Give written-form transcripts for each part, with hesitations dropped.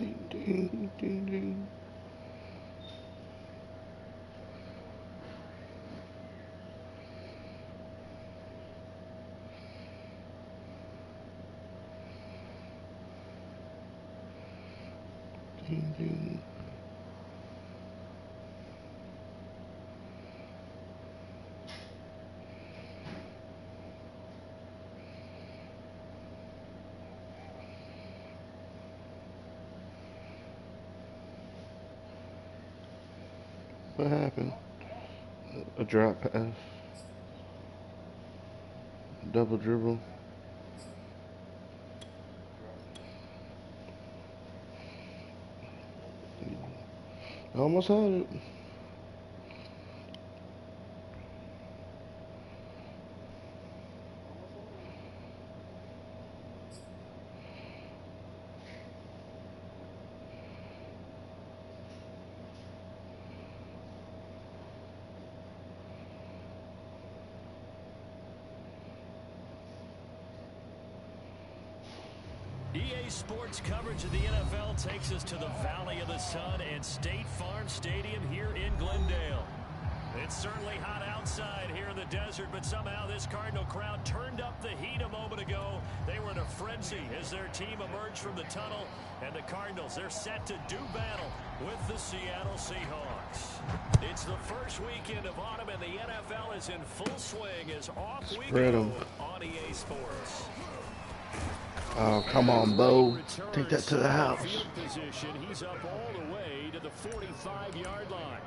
Ding, ding, ding, ding. Ding, ding. What happened? A drop pass. Double dribble. I almost had it. EA Sports coverage of the NFL takes us to the Valley of the Sun and State Farm Stadium here in Glendale. It's certainly hot outside here in the desert, but somehow this Cardinal crowd turned up the heat a moment ago. They were in a frenzy as their team emerged from the tunnel, and the Cardinals, they're set to do battle with the Seattle Seahawks. It's the first weekend of autumn, and the NFL is in full swing as off we go on EA Sports. Oh, come on, Bo. Take that to the house. He's up all the way to the 45-yard line.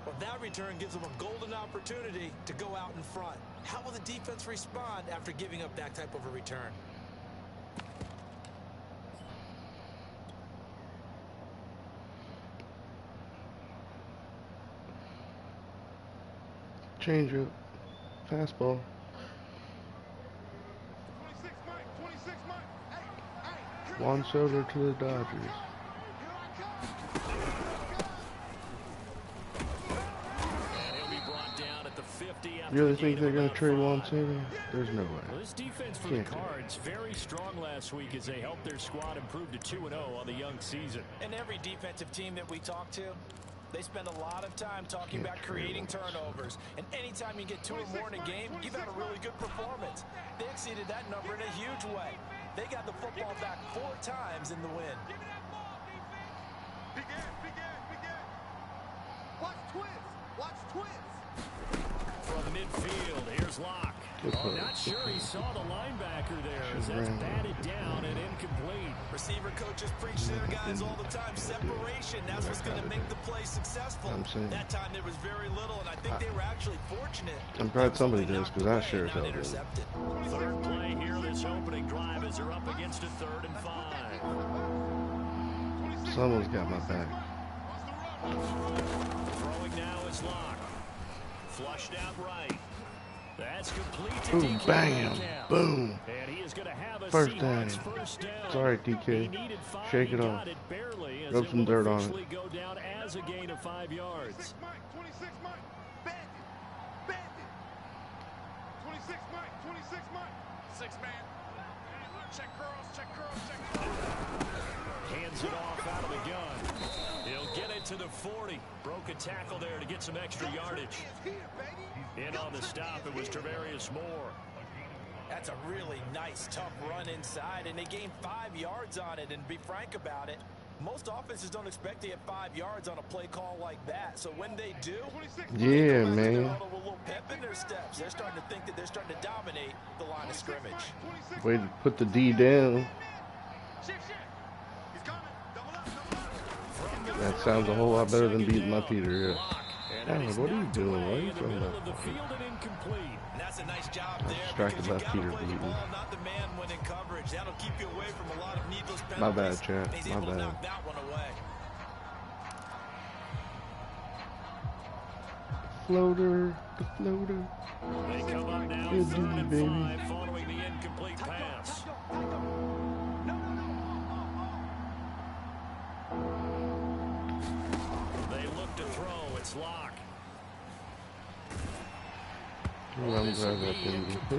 Well, that return gives them a golden opportunity to go out in front. How will the defense respond after giving up that type of a return? Change it. Fastball. Juan Soto to the Dodgers. You really think they're going to trade Juan Soto? There's no way. Well, this defense for the Cards very strong last week as they helped their squad improve to 2-0 on the young season. And every defensive team that we talk to, they spend a lot of time talking about creating turnovers. And anytime you get 2 or more in a game, you've had a really good performance. They exceeded that number in a huge way. They got the football back 4 times in the win. Watch twins. Watch twins. From midfield, here's Locke. Oh, not sure he saw the linebacker there as that's batted down and incomplete. Receiver coaches preach to their guys all the time. Separation, that's what's going to make the play successful. That time there was very little, and I think they were actually fortunate. I'm proud somebody does, because I sure as hell did. Third play here, this opening drive as they're up against a 3rd and 5. Someone's got my back. Throwing now is Locke. Flushed out right. That's complete to Boom, bam, boom. And he is going to have a First down. Sorry, DK. Shake it off. Rub some dirt on it. Go down as a gain of 5 yards. 26 Mike. Bandit. 26 Mike. 26 Mike. 6-man. Check curls. Hands it off out of the gun. He'll get it to the 40. Broke a tackle there to get some extra yardage. In on the stop, it was Travarius Moore. That's a really nice, tough run inside, and they gained 5 yards on it. And to be frank about it, most offenses don't expect to get 5 yards on a play call like that. So when they do, yeah, man. a little pep in their steps. They're starting to think that they're starting to dominate the line of scrimmage. Way to put the D down. That sounds a whole lot better than beating my Peter. Yeah. What are you doing? Why are you throwing that? That's a nice job there. Distracted by Peter beating. Not the man when in coverage. That'll keep you away from a lot of needless penalties. My bad, chat. My bad. Knock that one away. Floater, the floater. They come up now, Good 3rd and baby. 5 following the incomplete pass. They look to throw. It's Locke. Oh, I'm glad that didn't get hit. The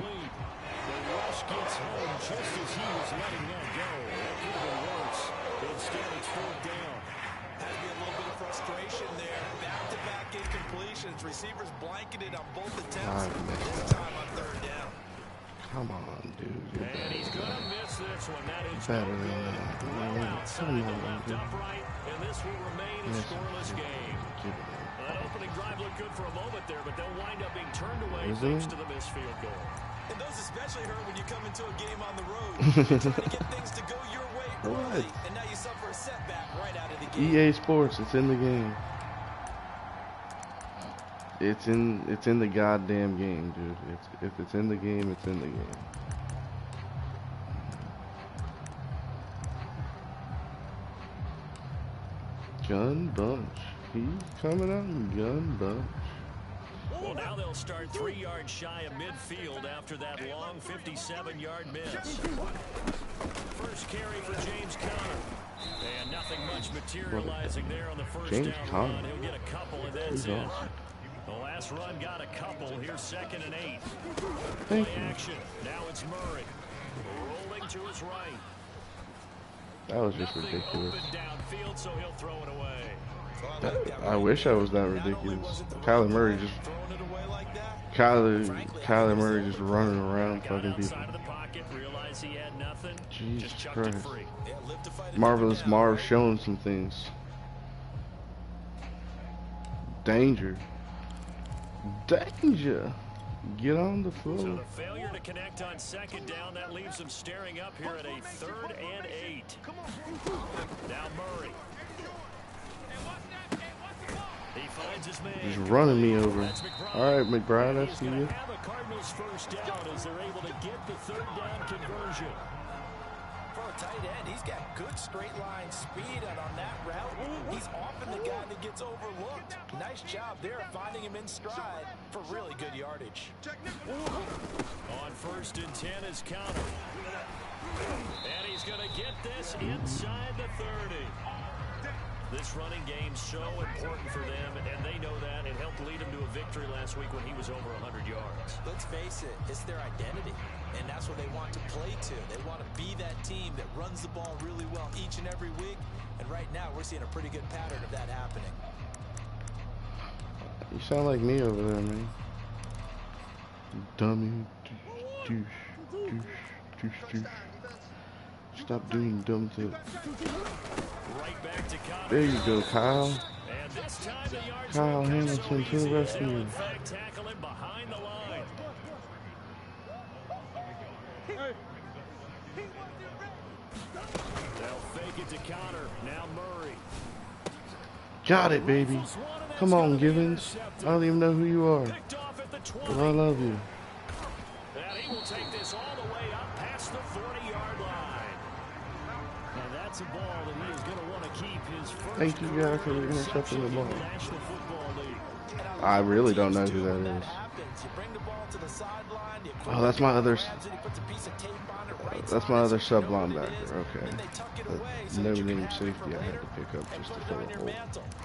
rush gets home just as he was letting that go. It could have been worse if instead it's fourth down. Has to be a little bit of frustration there. Back-to-back incompletions. Receivers blanketed on both attempts. This time on third down. Come on, dude. And he's going to miss this one. That is better than that. well outside the left upright, and this will remain a scoreless game. That opening drive looked good for a moment there, but they'll wind up being turned away thanks to the missed field goal. And those especially hurt when you come into a game on the road. You're trying to get things to go your way early, and now you suffer a setback right out of the game. EA Sports, it's in the game. It's in the goddamn game, dude. If it's in the game, it's in the game. Gun bunch. He's coming out in gun bunch. Well, now they'll start 3 yards shy of midfield after that long 57-yard miss. First carry for James Conner. And nothing much materializing there on the first down run. He'll get a couple and that's it. The last run got a couple. Here's 2nd and 8. Play action. Now it's Murray. Rolling to his right. That was just ridiculous. Downfield, so he'll throw it away. I wish I was that ridiculous. Kyler Murray just running around fucking people. Jesus Christ. Marvelous Marv showing some things. Danger. Danger. Get on the floor. So the failure to connect on 2nd down, that leaves them staring up here at a 3rd and 8. Now Murray. He finds his man. He's running me over. All right, McBride, I see you. Have a Cardinals first down as they're able to get the 3rd down conversion. For a tight end, he's got good straight line speed, and on that route, he's often the guy that gets overlooked. Nice job there finding him in stride for really good yardage. On 1st and 10 is Conner. And he's going to get this inside the 30. This running game's so important for them, and they know that. It helped lead them to a victory last week when he was over 100 yards. Let's face it, it's their identity, and that's what they want to play to. They want to be that team that runs the ball really well each and every week, and right now we're seeing a pretty good pattern of that happening. You sound like me over there, man. Dummy. Douche. Stop doing dumb things. There you go, Kyle. Kyle Hamilton to the rescue. They'll fake it to Conner. Now Murray. Got it, baby. Come on, Givens. I don't even know who you are, but I love you. And he will take this all the way up past the 40-yard line. And that's a ball that he is going to want to keep his first. Thank you guys for intercepting the ball. I really don't know who that is. Oh, that's my other. That's my other sub linebacker. Okay. No name safety I had to pick up just to fill a hole.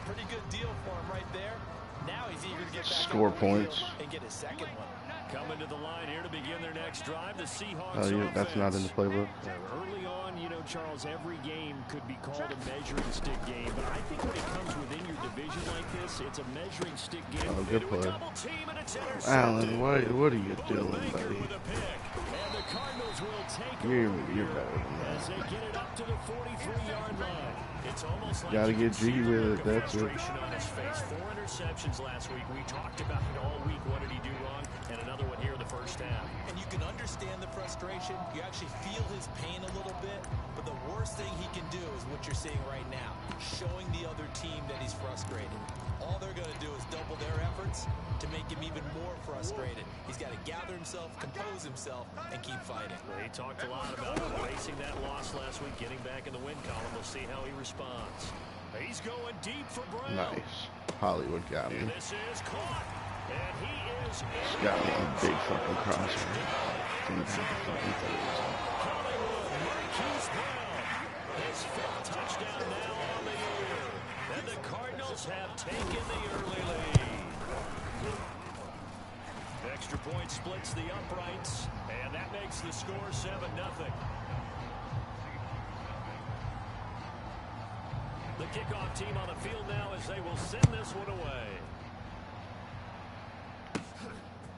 Pretty good deal for him right there. Now he's eager to get back score points. And get his second one. Coming to the line here to begin their next drive, the Seahawks. Oh, yeah, that's not in the playbook. Early on, you know, Charles, every game could be called a measuring stick game, but I think when it comes within your division like this, it's a measuring stick game. Oh, good play. Alan, what are you doing, buddy? You're better than that. As they get it up to the 43-yard line. It's almost like gotta get jiggy with it, that's it. On his face. 4 interceptions last week. We talked about it all week. What did he do wrong? And another one here in the first half. And you can understand the frustration. You actually feel his pain a little bit. But the worst thing he can do is what you're seeing right now. Showing the other team that he's frustrated. All they're going to do is double their efforts to make him even more frustrated. He's got to gather himself, compose himself, and keep fighting. Well, he talked a lot about erasing that loss last week, getting back in the win column. We'll see how he responds. He's going deep for Brown. Nice. Hollywood got me. And this is caught. And he is He's got me a big fucking crosshair. Hollywood, Marquise Brown. His 5th touchdown now on the year. And the Cardinals have taken the early lead. Extra point splits the uprights, and that makes the score 7-0. kickoff team on the field now as they will send this one away.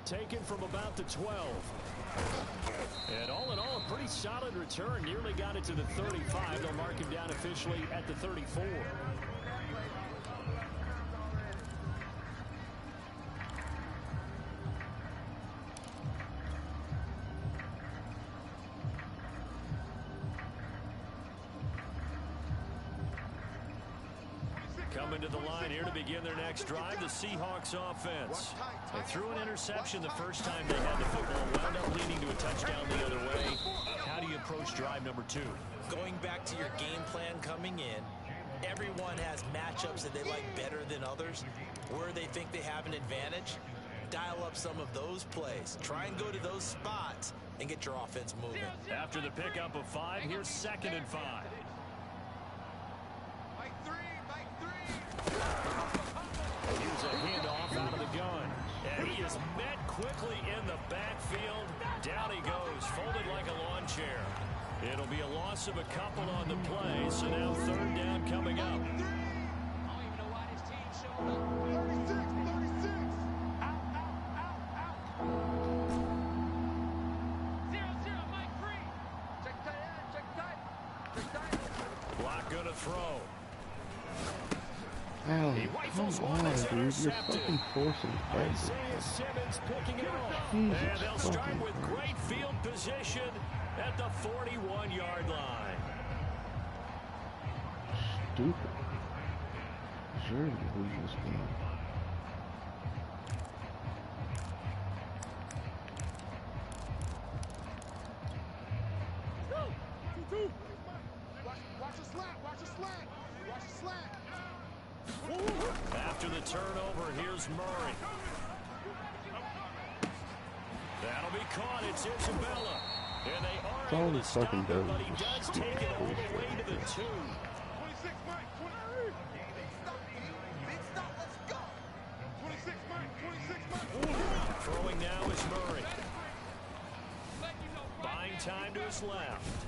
Taken from about the 12. And all in all, a pretty solid return. Nearly got it to the 35. They'll mark him down officially at the 34. Coming to the line here to begin their next drive, the Seahawks offense. They threw an interception the first time they had the football, wound up leading to a touchdown the other way. How do you approach drive number 2? Going back to your game plan coming in, everyone has matchups that they like better than others. Where they think they have an advantage, dial up some of those plays. Try and go to those spots and get your offense moving. After the pickup of 5, here's 2nd and 5. Here's a handoff out of the gun. And he is met quickly in the backfield. Down he goes, folded like a lawn chair. It'll be a loss of a couple on the play, so now 3rd down coming up. I don't even know why this team showed up. 36. Out. 0-0, Mike free. Check tight. Block gonna throw. Alan, come on, dude. You're fucking forcing fights. Simmons picking it off. Jesus And they'll start fucking with Christ. great field position at the 41-yard line. Stupid. Sure to lose this game. Watch the slant. After the turnover, here's Murray. That'll be caught. It's Isabella. And they are all able to these stop fucking him, but does he is does stupid take it all the bullshit. way to the 2. 26, Mike. 20. Big stop. Let's go. 26, Mike. Throwing now is Murray. Buying time to his left.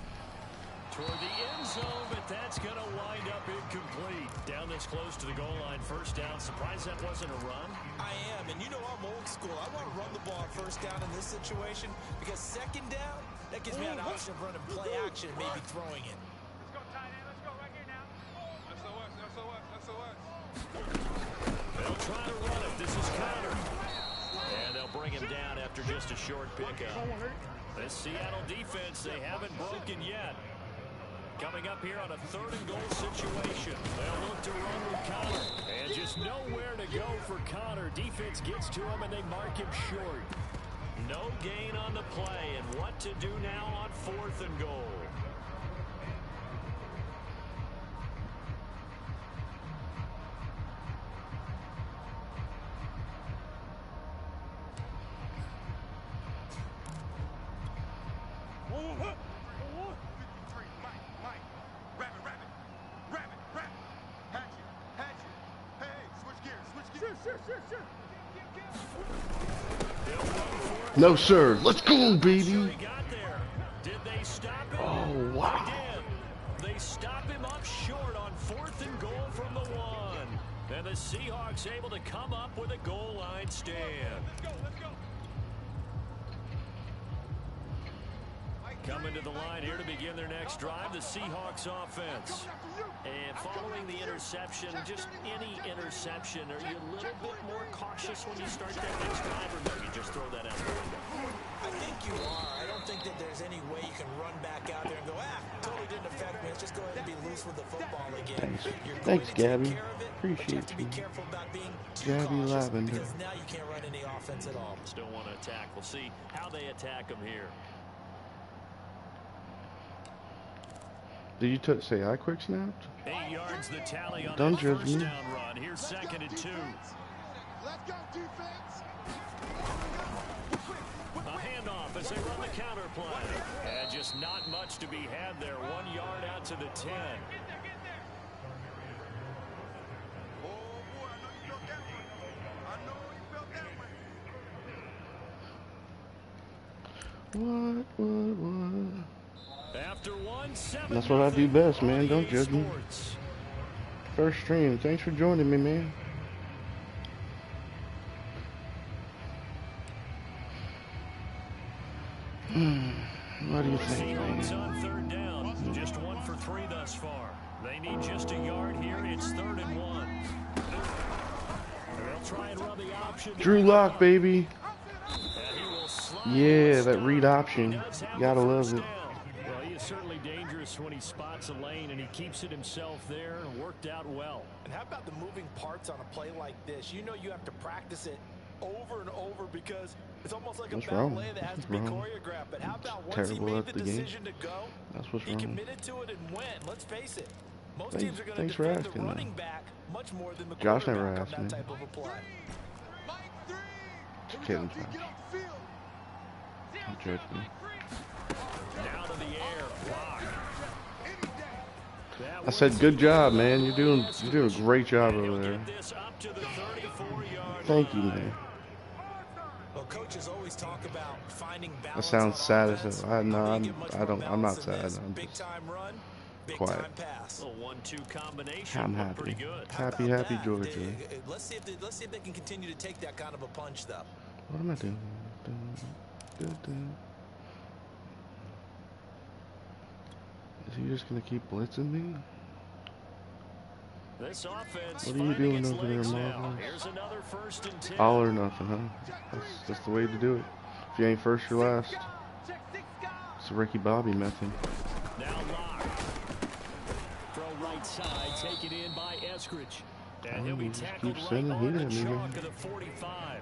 Toward the end zone, but that's going to wind up incomplete. Down this close to the goal line, 1st down. Surprised that wasn't a run? I am, and you know I'm old school. I want to run the ball on 1st down in this situation because 2nd down, that gives me an option of running play action, maybe throwing it. Let's go, tight end. Let's go right here now. SOS. They'll try to run it. This is Connor. And they'll bring him down after just a short pickup. This Seattle defense, they haven't broken yet. Coming up here on a 3rd and goal situation. They'll look to run with Connor. And just nowhere to go for Connor. Defense gets to him and they mark him short. No gain on the play. And what to do now on 4th and goal? No, sir. Let's go, baby. He got there. Did they stop him? Oh, wow. They did. They stop him up short on 4th and goal from the 1. And the Seahawks able to come up with a goal line stand. Let's go. Coming to the line here to begin their next drive, the Seahawks offense. And following the interception, just any interception, are you a little bit more cautious when you start that next drive, or maybe just throw that out the window? I think you are. I don't think that there's any way you can run back out there and go, totally didn't affect me. Let's just go ahead and be loose with the football again. Thanks, Gabby. But you Appreciate have to be you. careful about being too Gabby cautious Lavender. because now you can't run any offense at all. Just don't want to attack. We'll see how they attack them here. Did you say I quick snapped? 8 yards the tally on Don't that judge first me. down run. Here's 2nd and 2. Let's go, defense. A handoff as they run the counter play. And just not much to be had there. 1 yard out to the 10. Oh, boy, I know you felt that way. What? After 1 7. That's what I do best, man. Don't judge me. First stream. Thanks for joining me, man. What do you think, Seahawks man? on third down. Just 1 for 3 thus far. They need just a yard here. It's 3rd and 1. They'll try and run the option. Drew Lock, baby. Yeah, that read option. Gotta love it. Well, he is certainly dangerous when he spots a lane, and he keeps it himself there. Worked out well. And how about the moving parts on a play like this? You know you have to practice it over and over because it's almost like a ballet that has to be choreographed. But how about once he made the decision to go, he committed to it and went. Let's face it. Most teams are going to defend the running back much more than the quarterback on that type of a play. Kidding, Josh. Don't judge me. Down to the air. Block. I said, good job, man. You're doing a great job over there. Thank you, man. Well, coaches always talk about finding balance. That sounds sad as hell. I'm not sad. I'm just quiet. I'm happy. Happy, Georgia. Let's see if they can continue to take that kind of a punch, though. What am I doing? Is he just gonna keep blitzing me? This offense what are you doing over there, Marvel? All or nothing, huh? That's the way to do it. If you ain't first, you're last. It's the Ricky Bobby method. Now lock. Throw right side, take it in by Eskridge. And he'll be tackled right on the chalk of the 45.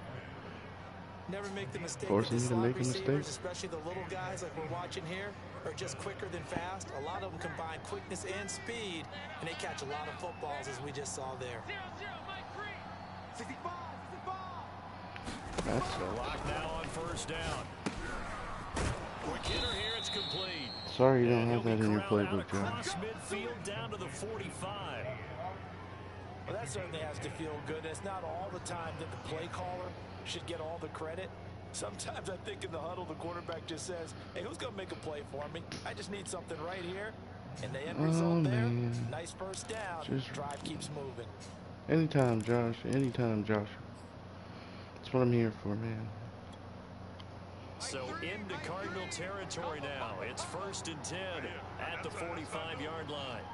Never make the mistake. Forcing you to make a mistake. Especially the little guys like we're watching here are just quicker than fast. A lot of them combine quickness and speed, and they catch a lot of footballs as we just saw there. That's lock now on first down. Quick hitter here, it's complete. Sorry you don't have that in your playbook, John. Midfield down to the 45. Well, that certainly has to feel good. It's not all the time that the play caller should get all the credit. Sometimes I think in the huddle, the quarterback just says, hey, who's going to make a play for me? I just need something right here. And the end result there, nice first down. Drive keeps moving. Anytime, Josh. Anytime, Josh. That's what I'm here for, man. So into Cardinal territory now. It's 1st and 10 at the 45-yard line.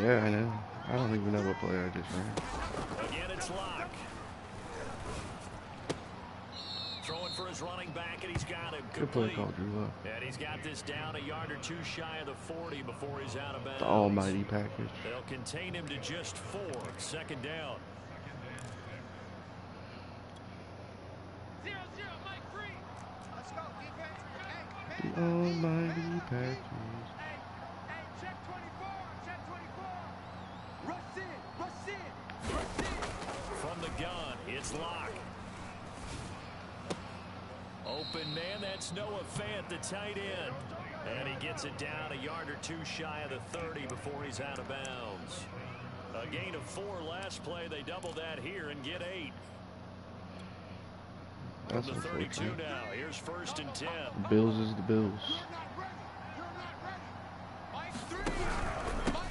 Yeah, I know. I don't even know what play I just ran. Again, it's Lock. Throwing for his running back, and he's got him complete. Good play call, Drew Lock. And he's got this down a yard or two shy of the 40 before he's out of bounds. The almighty package. They'll contain him to just 4. 2nd down. The almighty package. Check 24. Rush in. From the gun, it's Lock. Open man, that's Noah Fant, the tight end. And he gets it down a yard or two shy of the 30 before he's out of bounds. A gain of 4 last play. They double that here and get 8. That's the 32 now. Here's 1st and 10. Bills is the Bills.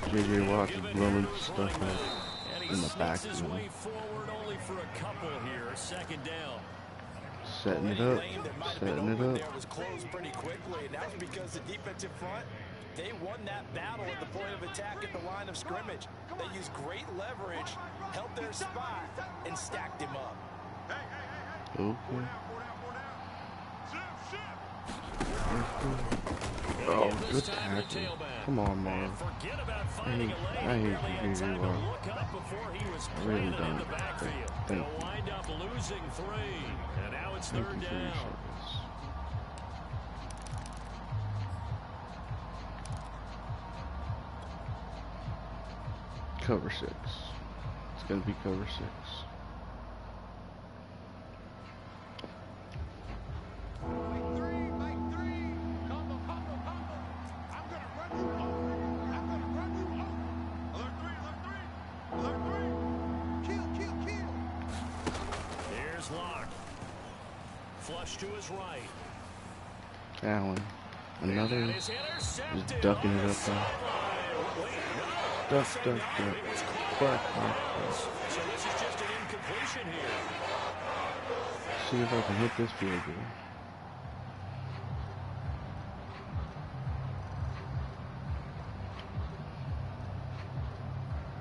JJ Watt is blowing stuff up in the back. His way forward only for a couple here. 2nd down. Setting it up. Setting it up. There was closed pretty quickly, and that's because the defensive front, they won that battle at the point of attack at the line of scrimmage. They used great leverage, held their spot, and stacked him up. Okay. Oh, good tackle. Come on, man. I hate you, JJ Watt. I really don't. Thank you. Wind up losing 3, and now it's 3rd down. Cover 6. It's gonna be cover 6. To his right. Allen. Another is ducking it up there. Duck, duck, duck. Quack, quack, quack. So this is just an incompletion here. See if I can hit this field goal.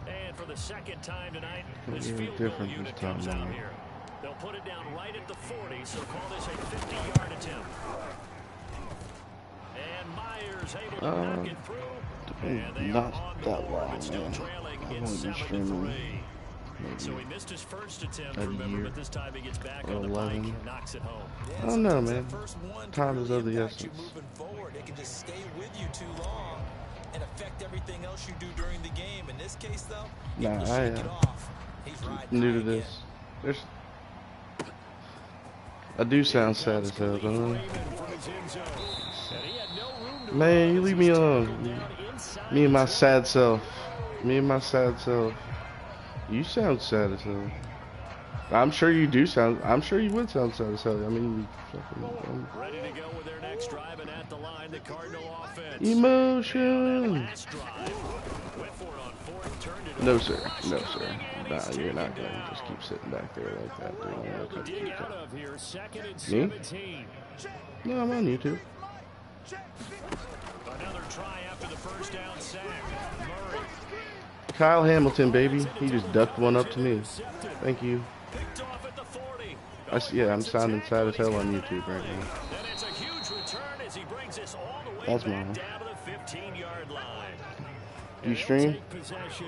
And for the second time tonight, this Something field goal different unit this time, comes out man. here. They'll put it down right at the 40, so call this a 50-yard attempt. And Myers able to knock it through. And they Not are on the that board, long, but still man. trailing I've in only been 7-3. streaming So he missed his first attempt, a remember, year but this time he gets back or on the 11. pike and knocks it home. I don't know, man. Time is of the essence. Moving forward, it can just stay with you too long and affect everything else you do during the game. In this case, though, Nah, shake it off. He's riding new to high this. again. There's. I do sound sad as hell, don't I? Man, you leave me alone. Me and my sad self. Me and my sad self. You sound sad as hell. I'm sure you do sound. I'm sure you would sound sad as hell. I mean, Ready to go with their next drive, and at the line, the Cardinal offense. emotion. Last drive. Went for it on fourth, turned it No over. sir. No sir. Nah, you're not gonna just keep sitting back there like that, dude. Dig out of here, second and Me? 17. No, I'm on YouTube. Another try after the first down sack. Murray. Kyle Hamilton, baby. He just ducked one up to me. Thank you. Picked off at the 40. Yeah, I'm sounding sad as hell on YouTube right now. And it's a huge return as he brings us all the way That's back mine. down to the 15-yard line. Do you stream?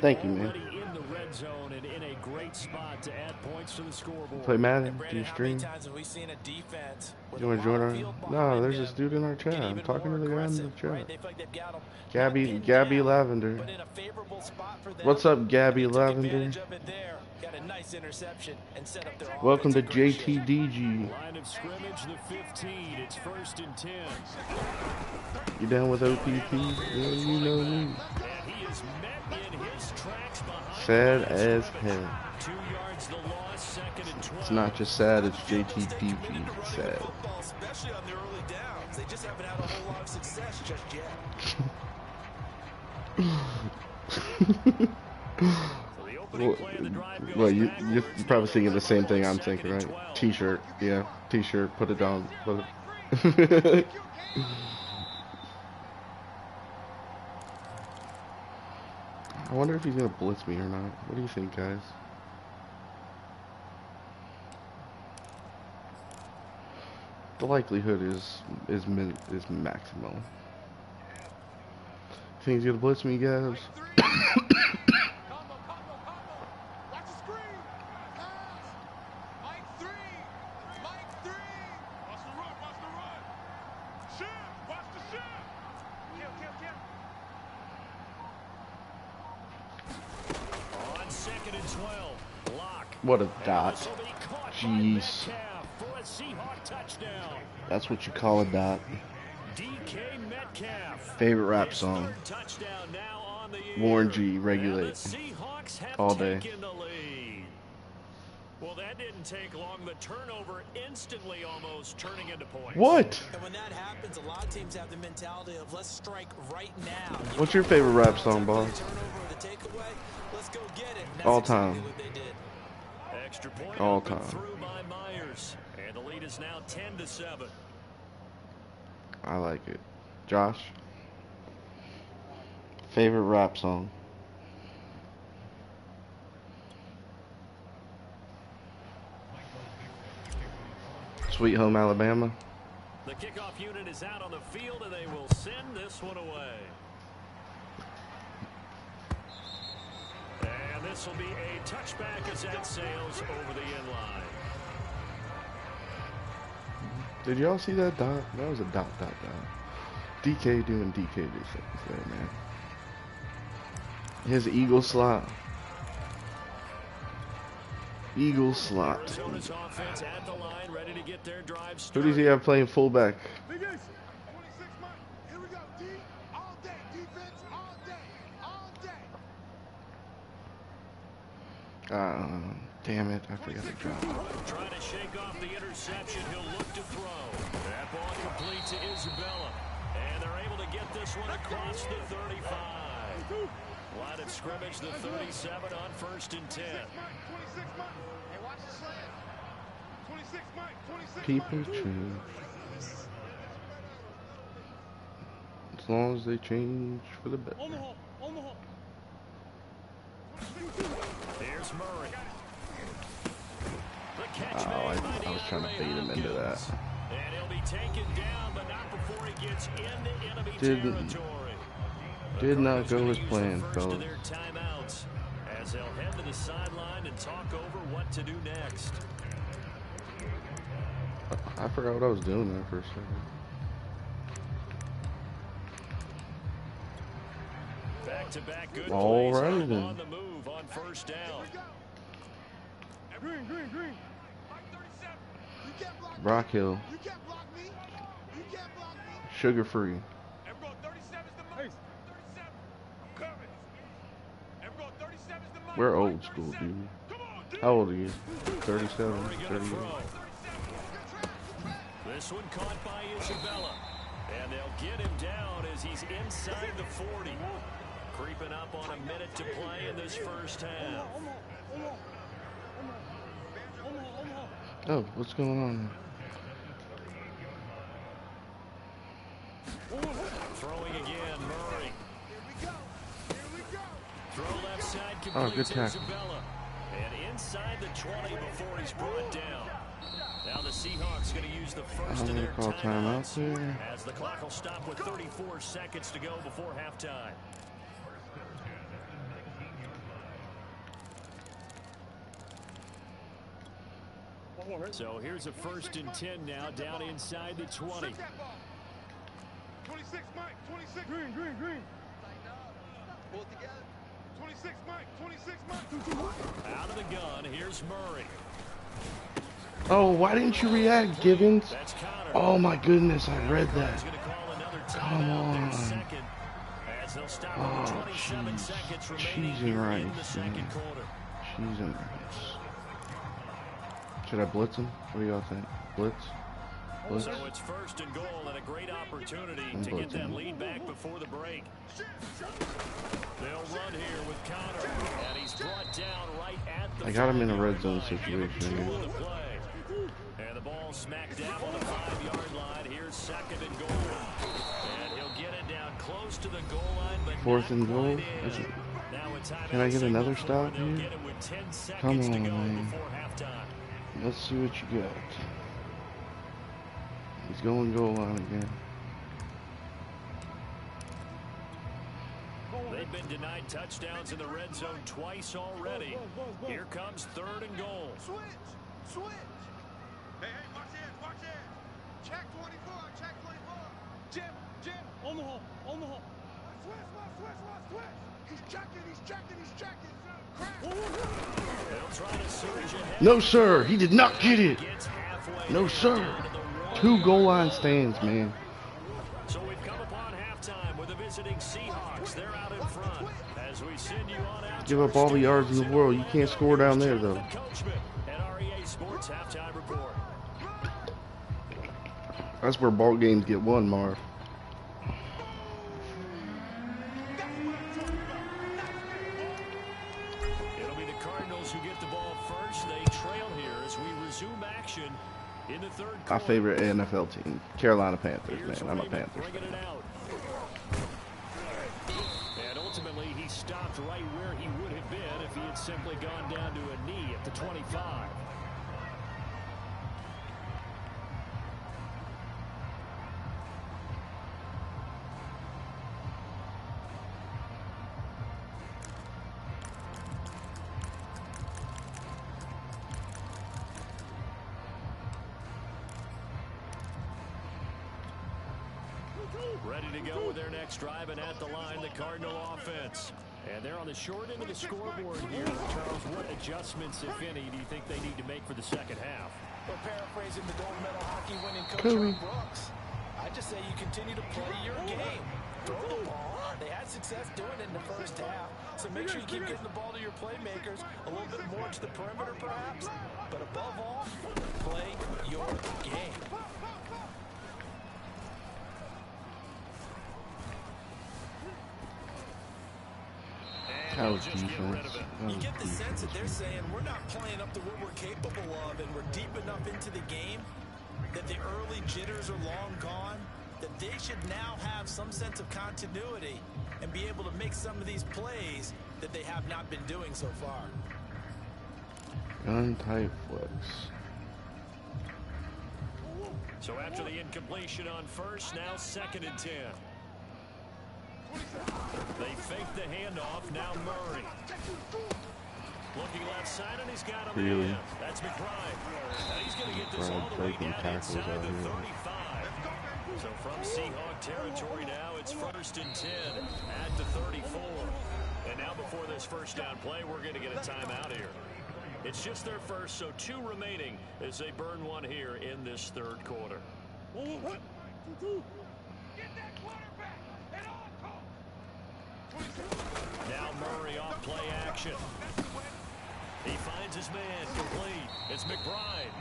Thank you, man. Already in the red zone and in a great spot to add points to the scoreboard. Play Madden? Do Brandon, you how stream? many times have we seen a defense with You a want to join long our? field No, behind there's them this dude in our chat. get I'm even talking to more the guy in the aggressive, right? chat. They feel like they've got 'em Gabby, pinned Gabby down, Lavender. but in a favorable spot for them. What's up, Gabby They took Lavender? advantage of it there, got a nice interception, and set up their Welcome to offensive creation. JTDG. Line of scrimmage, the 15. It's first and 10. You down with OPP? Yeah, you know me. And he is met in his tracks behind Sad the line of as scrimmage. hell. 2 yards the loss, second and 12. It's not just sad, it's JTDG sad. Football, especially on the early downs. They just haven't had a whole lot of success just yet. So the opening play of the drive goes Well, you're backwards. probably thinking the same thing I'm thinking, right? T-shirt, yeah, T-shirt, put it on. Put it. I wonder if he's gonna blitz me or not. What do you think, guys? The likelihood is maximal. Think he's gonna blitz me, guys? On second and 12, Lock. What a dot. This will be caught by Jeez. Metcalf for a Seahawk touchdown. That's what you call a dot. DK Metcalf. Favorite rap song. Third touchdown now on the year. Warren G, And Regulate. the Seahawks have All day. taken the lead. Well, that didn't take long. The turnover instantly almost turning into points. What? And when that happens, a lot of teams have the mentality of let's strike right now. What's your favorite rap song, boss? The turnover or the takeaway, let's go get it. And that's All exactly time. what they did. Extra point All up and time. through by Myers. And the lead is now 10-7. I like it. Josh? Favorite rap song? Sweet Home Alabama? The kickoff unit is out on the field, and they will send this one away. And this will be a touchback as that sails over the end line. Did y'all see that dot? That was a dot. DK doing DK things there, man. His eagle slot. Eagle slot. Arizona's offense at the line, ready to get their drive Who started. does he have playing fullback? Big Ace, 26 months. Here we go. D all day. Defense all day. All day. Damn it. I forgot to drop it. Trying to shake off the interception. He'll look to throw. That ball complete to Isabella. And they're able to get this one across the 35. Line of scrimmage, the 37 on 1st and 10. 26 Mike. Hey, watch the slant. 26 Mike. 26 People change. As long as they change for the better. Here's Murray. The catch Oh, made by I was trying to bait him into that. And he'll be taken down, but not before he gets into enemy territory. Did not go as planned, First fellas. of their timeouts as they'll head to the sideline and talk over what to do next. I forgot what I was doing there for a second. Back-to-back good All plays right, then. on the move on 1st down. Green. Mike 37. You can't block me. Brock Hill, You can't block me. You can't block me. sugar free. Everyone, 37 is the Mike. 37. I'm coming. Everyone, 37 is the Mike. We're old school, dude. Come on, dude. How old are you? 37, Murray gonna 38. throw. This one caught by Isabella. And they'll get him down as he's inside the 40. Creeping up on a minute to play in this first half. Oh, what's going on? Throwing again, Murray. Here we go. Throw left side Oh, completes good tackle. Isabella. And inside the 20 before he's brought down. Now the Seahawks going to use the first I'm of gonna their call timeout timeouts there. as the clock will stop with 34 seconds to go before halftime. So here's a 1st and 10 now, down inside the 20. 26 Mike. 26. Green. Pull it together. 26 Mike. 26 Mike. Out of the gun, here's Murray. Oh, why didn't you react, Gibbons? That's Connor. Oh my goodness, I read that. He's gonna call another Come timeout there on. second, as they'll stop Oh, with 27 jeez. seconds remaining Cheese and here rice, in the second man. quarter. Cheese and rice. Should I blitz him? What do y'all think? Blitz? Blitz? So it's 1st and goal and a great opportunity I'm to get that blitzing. lead back before the break. They'll run here with Connor, and he's brought down right at the I got him in a 5-yard red zone line. situation Two here. on the play. And the ball smacked down on the 5-yard line. Here's 2nd and goal. And he'll get it down close to the goal line, but 4th not and goal? quite in. Now a timeout Can I get signal another for stop they'll here? get it with 10 Come seconds to on, go man. before halftime. Let's see what you got. He's going goal line again. They've been denied touchdowns in the red zone twice already. Here comes 3rd and goal. Switch. Hey, watch it. Check 24. Jim. On the hole. Switch. He's checking. They'll try to surge ahead. No, sir. He did not get it. Gets halfway No, there sir. down to the 1. 2 goal line stands, man. So we've come upon halftime with the visiting Seahawks. They're out in front. As we send you on out Give to up our all the yards in the studios world. You can't score down there, Here's though. Jonathan Coachman at REA Sports Halftime Report. That's where ball games get won, Marv. It'll be the Cardinals who get the ball first. They trail here as we resume action in the 3rd quarter. My favorite NFL team, Carolina Panthers, Here's man. I'm a Raymond Panthers bringing fan. it out. And ultimately, he stopped right where he would have been if he had simply gone down to a knee at the 25. Ready to go with their next drive, and at the line, the Cardinal offense. And they're on the short end of the scoreboard here. Charles, what adjustments, if any, do you think they need to make for the second half? Well, paraphrasing the gold medal hockey winning coach Cool. Herb Brooks, I just say you continue to play your game. Throw the ball. They had success doing it in the first half, so make sure you keep getting the ball to your playmakers, a little bit more to the perimeter perhaps, but above all, play your game. and That they'll was just get rid of defense. it. You get the sense that they're saying we're not playing up to what we're capable of, and we're deep enough into the game that the early jitters are long gone, that they should now have some sense of continuity and be able to make some of these plays that they have not been doing so far. Gun type flex. So after the incompletion on first, now 2nd and 10. They fake the handoff. Now Murray. Looking left side, and he's got him Really? in. That's McBride. And he's going to get this Brad all the way breaking down tackles inside out the here. 35. So from Seahawk territory now, it's 1st and 10 at the 34. And now before this first down play, we're going to get a timeout here. It's just their first, so 2 remaining as they burn one here in this 3rd quarter. Now Murray off play action. He finds his man complete. It's McBride.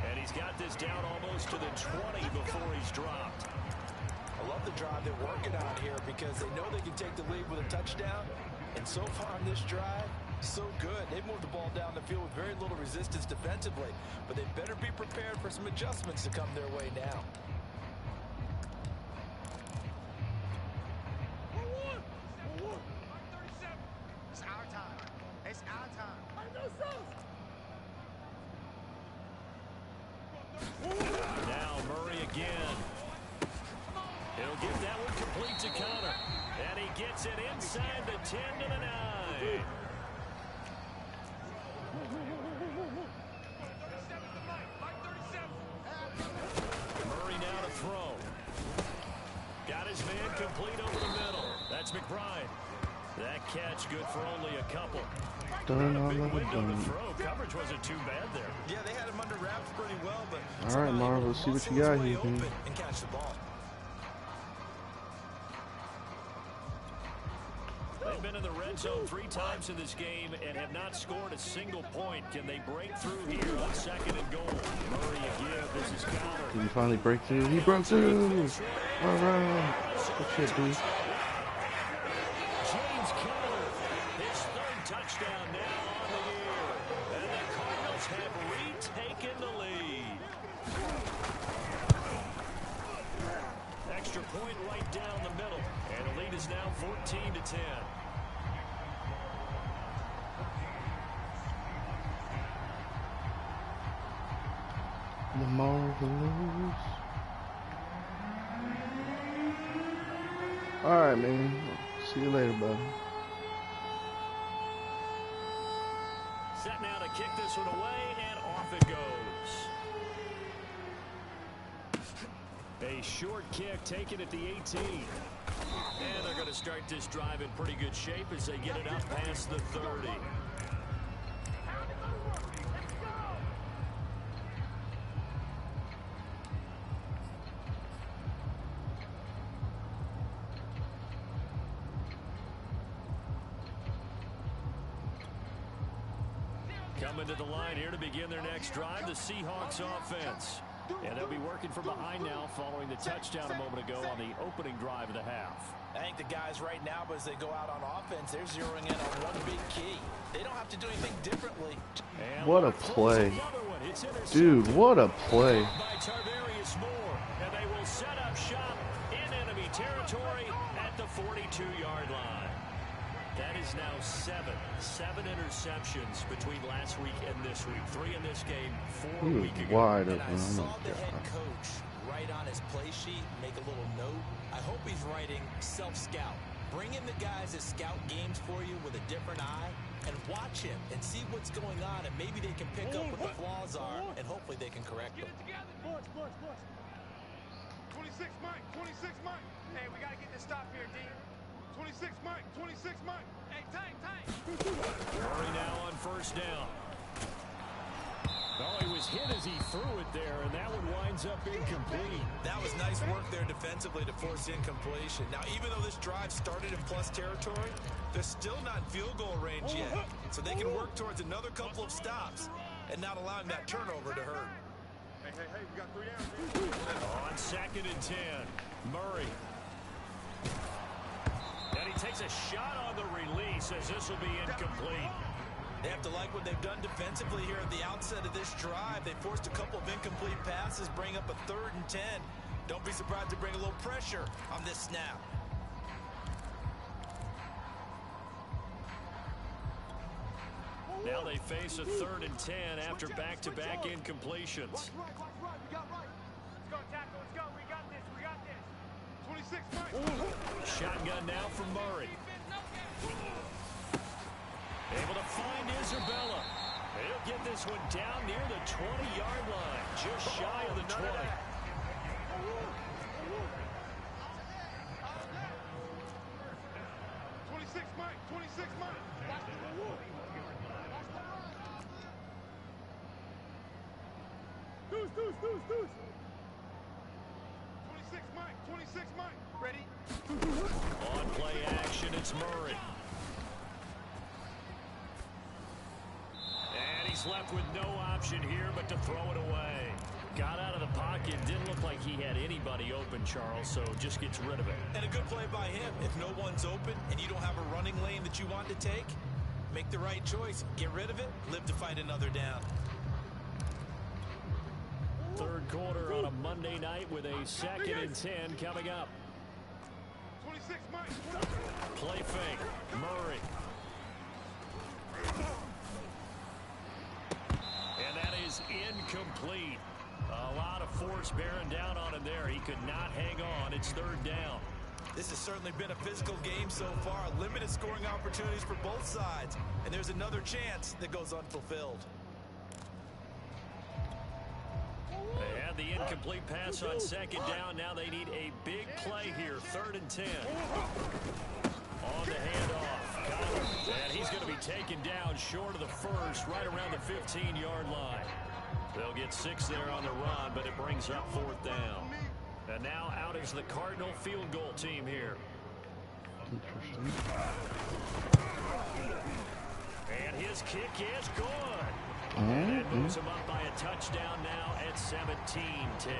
And he's got this down almost to the 20 before he's dropped. I love the drive they're working on here because they know they can take the lead with a touchdown. And so far on this drive, so good. They've moved the ball down the field with very little resistance defensively. But they better be prepared for some adjustments to come their way now. It's our time. It's our time. Now Murray again. He'll get that one complete to Connor. And he gets it inside the 10 to the 9. Murray now to throw. Got his man complete over the middle. That's McBride. That catch good for only a couple. Done A big on the window to done. throw. Coverage wasn't too bad there. Yeah, they had him under wraps pretty well, but All right, Marv, let's see what you got here, open man. and catch the ball. They've been in the red zone 3 times in this game and have not scored a single point. Can they break through here on 2nd and goal? Murray again. This is Connor. Did he finally break through? He broke through. All right. Good shit, dude. James Conner, his 3rd touchdown now on the year. And the Cardinals have retaken the lead. Extra point right down the middle. And the lead is now 14 to 10. The marvelous. All right, man. See you later, buddy. Set now to kick this one away, and off it goes. A short kick taken at the 18. And they're going to start this drive in pretty good shape as they get it up past the 30. Coming to the line here to begin their next drive, the Seahawks offense. And they'll be working from behind now following the touchdown a moment ago on the opening drive of the half. I think the guys right now, as they go out on offense, they're zeroing in on one big key. They don't have to do anything differently. And What a play. It's Dude, what a play. by Tarvarius Moore, and they will set up shop in enemy territory at the 42-yard line. That is now 7 interceptions between last week and this week. 3 in this game, 4 He a was week ago. wide And open. I Oh saw my the head God. coach write on his play sheet, make a little note. I hope he's writing self-scout. Bring in the guys that scout games for you with a different eye and watch him and see what's going on, and maybe they can pick up what the flaws are, and hopefully they can correct them. 26 Mike, 26 Mike. Hey, we gotta get this stop here, D. 26 Mike, 26 Mike. Hey, time. Murray now on first down. Oh, he was hit as he threw it there, and that one winds up incomplete. That was nice work there defensively to force incompletion. Now, even though this drive started in plus territory, they're still not in field goal range yet. So they can work towards another couple of stops and not allowing that turnover to hurt. Hey, we got 3 downs. On 2nd and 10, Murray. And he takes a shot on the release as this will be incomplete. They have to like what they've done defensively here at the outset of this drive. They forced a couple of incomplete passes, bring up a 3rd and 10. Don't be surprised to bring a little pressure on this snap. Now they face a 3rd and 10 after back-to-back incompletions. Watch right. We got right. Let's go, tackle. Let's go. We got this. 26, Mike. Shotgun now from Murray. Able to find Isabella. He'll get this one down near the 20-yard line, just shy of the 20. 26, Mike. 26, Mike. Deuce. 26, Mike. 26, Mike. Ready? On play action, it's Murray. And he's left with no option here but to throw it away. Got out of the pocket. Didn't look like he had anybody open, Charles, so just gets rid of it. And a good play by him. If no one's open and you don't have a running lane that you want to take, make the right choice. Get rid of it. Live to fight another down. 3rd quarter on a Monday night with a 2nd and 10 coming up. 26, Mike. Play fake. Murray. And that is incomplete. A lot of force bearing down on him there. He could not hang on. It's 3rd down. This has certainly been a physical game so far. Limited scoring opportunities for both sides. And there's another chance that goes unfulfilled. They had the incomplete pass on 2nd down. Now they need a big play here. 3rd and 10. On the handoff. And he's going to be taken down short of the 1st, right around the 15-yard line. They'll get 6 there on the run, but it brings up 4th down. And now out is the Cardinal field goal team here. Interesting. And his kick is good. And it moves him up by a touchdown now at 17-10.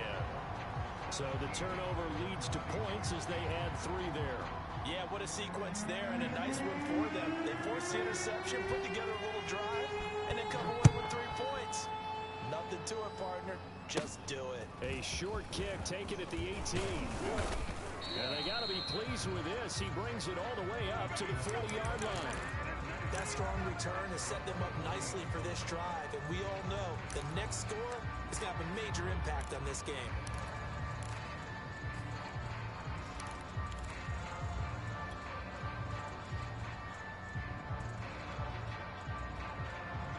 So the turnover leads to points as they add 3 there. Yeah, what a sequence there, and a nice one for them. They forced the interception, put together a little drive, and then come away with 3 points. Nothing to it, partner. Just do it. A short kick taken at the 18. And they got to be pleased with this. He brings it all the way up to the 40-yard line. That strong return has set them up nicely for this drive, and we all know the next score is going to have a major impact on this game.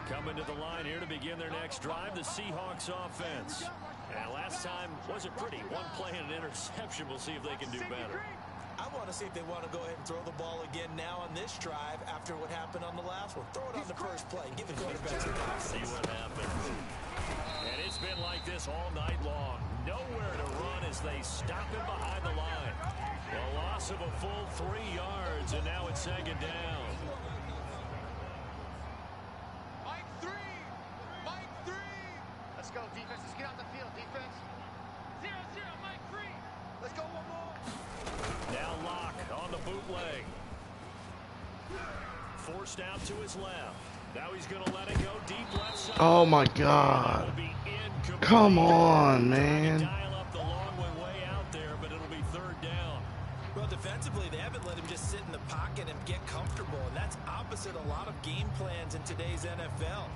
Coming to the line here to begin their next drive, the Seahawks offense. And last time wasn't pretty. One play and an interception. We'll see if they can do better. I want to see if they want to go ahead and throw the ball again now on this drive after what happened on the last one. Throw it on the first play. Give the quarterback some options. See what happens. And it's been like this all night long. Nowhere to run as they stop him behind the line. A loss of a full 3 yards, and now it's 2nd down. Mike 3. Mike 3. Let's go, defense. Let's get out the field, defense. 0-0, Mike 3. Let's go one more. Now Locke on the bootleg. Forced out to his left. Now he's going to let it go deep left side. Oh my God. Come on, man. Dial up the long one way out there, but it'll be 3rd down. Well, defensively, they haven't let him just sit in the pocket and get comfortable, and that's opposite a lot of game plans in today's NFL.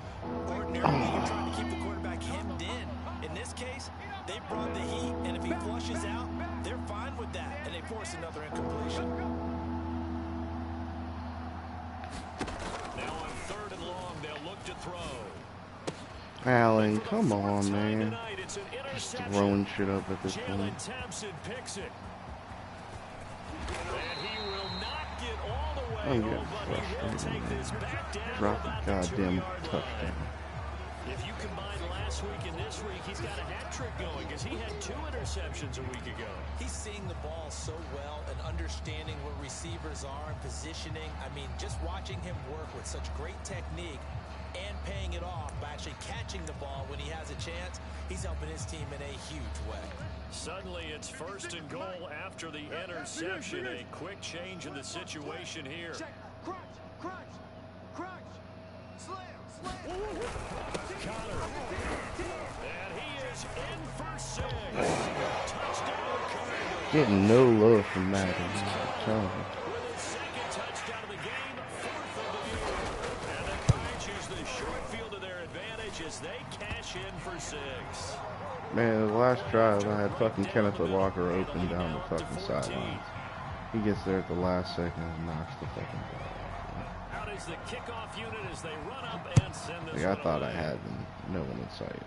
Ordinarily, you're trying to keep the quarterback hemmed in. In this case, they brought the heat, and if he flushes out, they're fine with that, and they force another incompletion. Now on 3rd and long, they'll look to throw. Allen, come on, man. Just throwing shit up at this point. Thompson picks it. And he will not get all the way I'm home, getting but he will take this frustrated, back down Drop about the the goddamn 2-yard touchdown. line. If you combine last week and this week, he's got a hat trick going because he had 2 interceptions a week ago. He's seeing the ball so well and understanding where receivers are and positioning. I mean, just watching him work with such great technique, and paying it off by actually catching the ball when he has a chance. He's helping his team in a huge way. Suddenly it's 1st and goal after the interception. A quick change in the situation here. Crunch, crunch, crunch. Slam, slam. Connor. And he is in for 6. Touchdown Cardinals. Getting no love from Madden. I'm telling you. With his 2nd touchdown of the game, 4th of the year. And the Cards use the short field to their advantage as they cash in for 6. Man, the last drive, I had fucking Kenneth Walker open down the fucking sideline. He gets there at the last second and knocks the fucking ball. Out is the kickoff unit as they run up and send this Like, I thought I had no one in sight.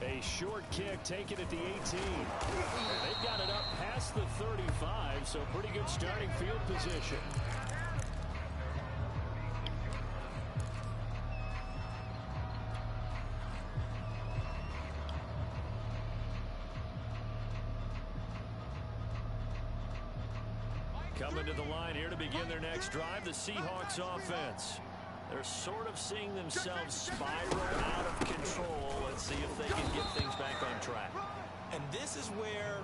A short kick taken at the 18. And they've got it up past the 35, so pretty good starting field position. Coming to the line here to begin their next drive, the Seahawks offense. They're sort of seeing themselves spiral out of control. Let's see if they can get things back on track. And this is where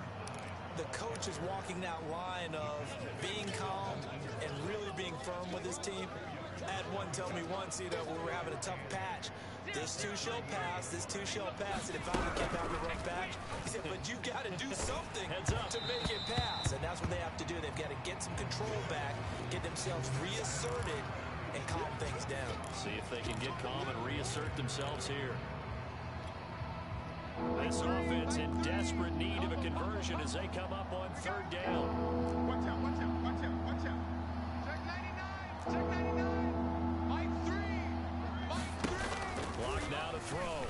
the coach is walking that line of being calm and really being firm with his team. I had one tell me once, you know, when we were having a tough patch, this too shall pass, this too shall pass, and it finally came out the rough patch. He said, but you got to do something to make it pass, and that's what they have to do. They've got to get some control back, get themselves reasserted, and calm things down. See if they can get calm and reassert themselves here. This offense in desperate need of a conversion as they come up on 3rd down. Watch out, watch out, watch out, watch out. Check 99, check 99. Mike 3, Mike 3. Block now to throw.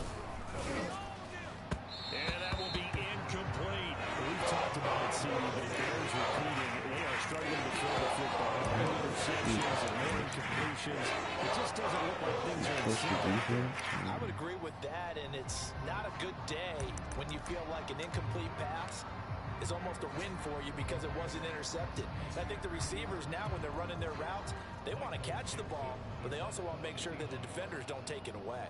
And that will be incomplete. We've talked about it, CD, but it bears repeating. They are struggling to throw the football. More interceptions and more incompletions. It just doesn't look like things are in sync. I would agree with that, and it's not a good day when you feel like an incomplete pass is almost a win for you because it wasn't intercepted. I think the receivers now, when they're running their routes, they want to catch the ball, but they also want to make sure that the defenders don't take it away.